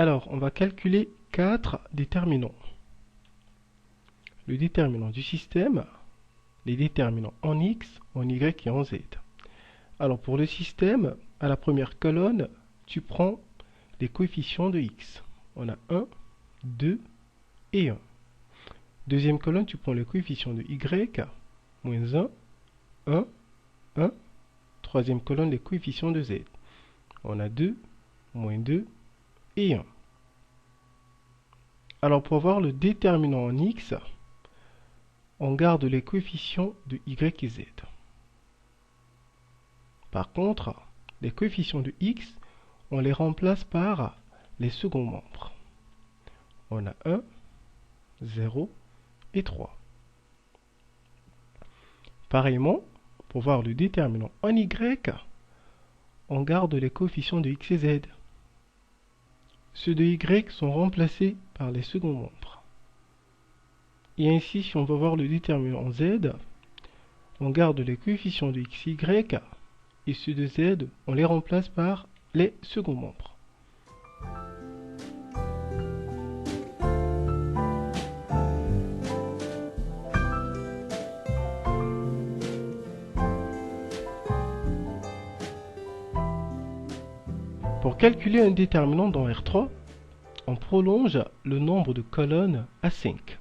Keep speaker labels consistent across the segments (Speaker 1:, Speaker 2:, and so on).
Speaker 1: Alors, on va calculer 4 déterminants. Le déterminant du système, les déterminants en x, en y et en z. Alors, pour le système, à la première colonne, tu prends les coefficients de x. On a 1, 2 et 1. Deuxième colonne, tu prends les coefficients de y, moins 1, 1, 1. Troisième colonne, les coefficients de z. On a 2, moins 2 et 1. Alors, pour avoir le déterminant en x, on garde les coefficients de y et z. Par contre, les coefficients de x, on les remplace par les seconds membres. On a 1, 0 et 3. Pareillement, pour voir le déterminant en y, on garde les coefficients de x et z. Ceux de y sont remplacés par les seconds membres. Et ainsi, si on veut voir le déterminant en z, on garde les coefficients de x, y, et ceux de z, on les remplace par les seconds membres. Pour calculer un déterminant dans R3, on prolonge le nombre de colonnes à 5.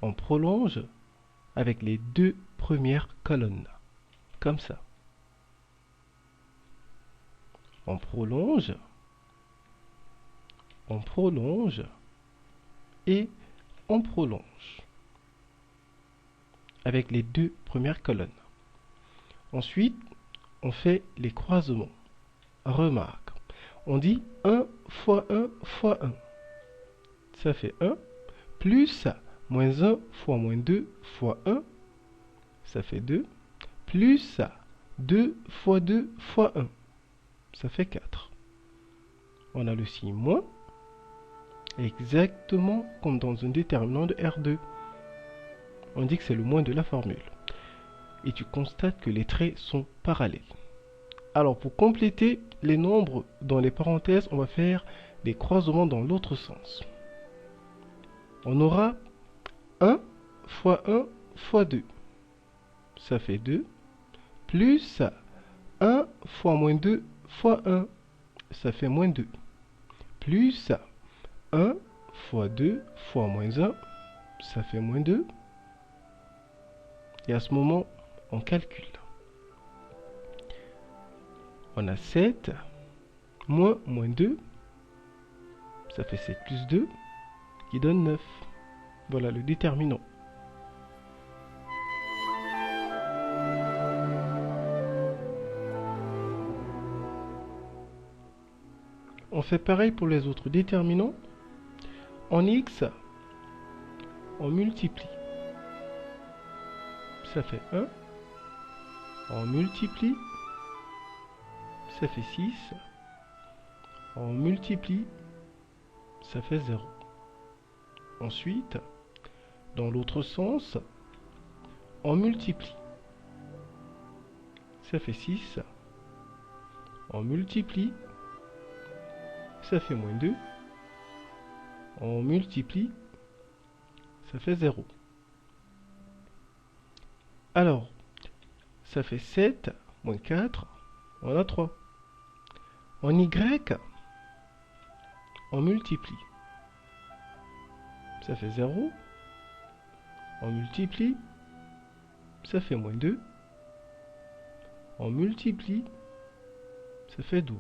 Speaker 1: On prolonge avec les deux premières colonnes, comme ça. On prolonge et on prolonge avec les deux premières colonnes. Ensuite, on fait les croisements. Remarque, on dit 1 fois 1 fois 1. Ça fait 1, plus moins 1 fois moins 2 fois 1. Ça fait 2, plus 2 fois 2 fois 1. Ça fait 4. On a le signe moins, exactement comme dans un déterminant de R2. On dit que c'est le moins de la formule. Et tu constates que les traits sont parallèles. Alors, pour compléter les nombres dans les parenthèses, on va faire des croisements dans l'autre sens. On aura 1 fois 1 fois 2. Ça fait 2. Plus 1 fois moins 2 fois 1. Ça fait moins 2. Plus 1 fois 2 fois moins 1. Ça fait moins 2. Et à ce moment, on calcule. On a 7 moins 2. Ça fait 7 plus 2 qui donne 9. Voilà le déterminant. On fait pareil pour les autres déterminants. En x, on multiplie. Ça fait 1. On multiplie. Ça fait 6. On multiplie. Ça fait 0. Ensuite, dans l'autre sens, on multiplie. Ça fait 6. On multiplie. Ça fait moins 2. On multiplie. Ça fait 0. Alors, ça fait 7 moins 4. On a 3. En y, on multiplie. Ça fait 0. On multiplie. Ça fait moins 2. On multiplie. Ça fait 12.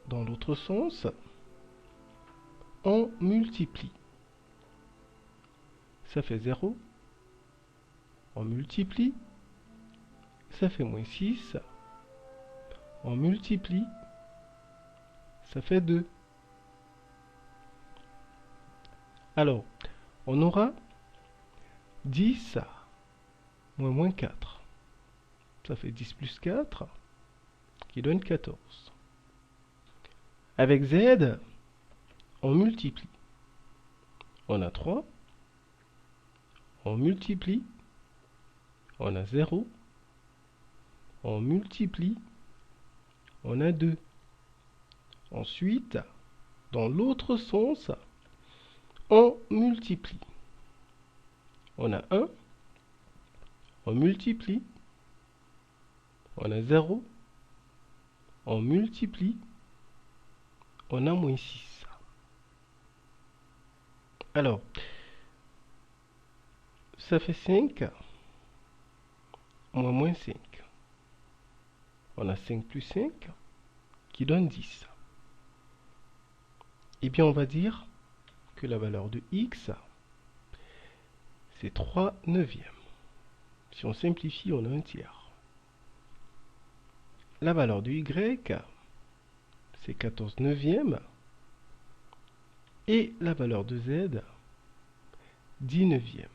Speaker 1: Dans l'autre sens, on multiplie. Ça fait 0. On multiplie. Ça fait moins 6. On multiplie. Ça fait 2. Alors, on aura 10 moins 4. Ça fait 10 plus 4 qui donne 14. Avec z, on multiplie. On a 3. On multiplie. On a 0. On multiplie. On a 2. Ensuite, dans l'autre sens, on multiplie. On a 1, on multiplie, on a 0, on multiplie, on a moins 6. Alors, ça fait 5 moins 5. On a 5 plus 5 qui donne 10. Eh bien, on va dire que la valeur de x, c'est 3 neuvièmes. Si on simplifie, on a un tiers. La valeur de y, c'est 14 neuvièmes. Et la valeur de z, 10 neuvièmes.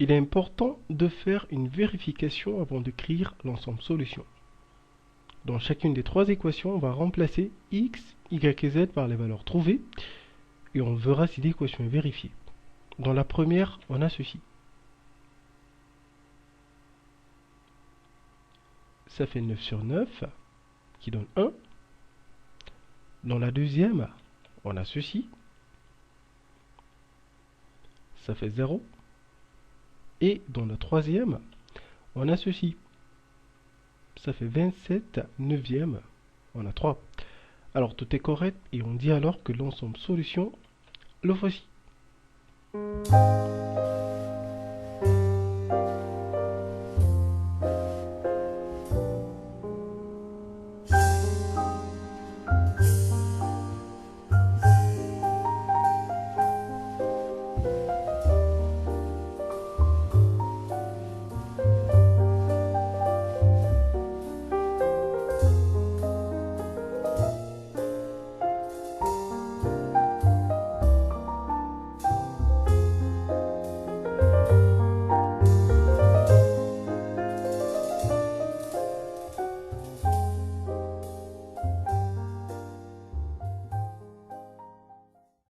Speaker 1: Il est important de faire une vérification avant d'écrire l'ensemble solution. Dans chacune des trois équations, on va remplacer x, y et z par les valeurs trouvées et on verra si l'équation est vérifiée. Dans la première, on a ceci. Ça fait 9 sur 9 qui donne 1. Dans la deuxième, on a ceci. Ça fait 0. Et dans la troisième, on a ceci. Ça fait 27 neuvièmes. On a 3. Alors tout est correct et on dit alors que l'ensemble solution, le voici.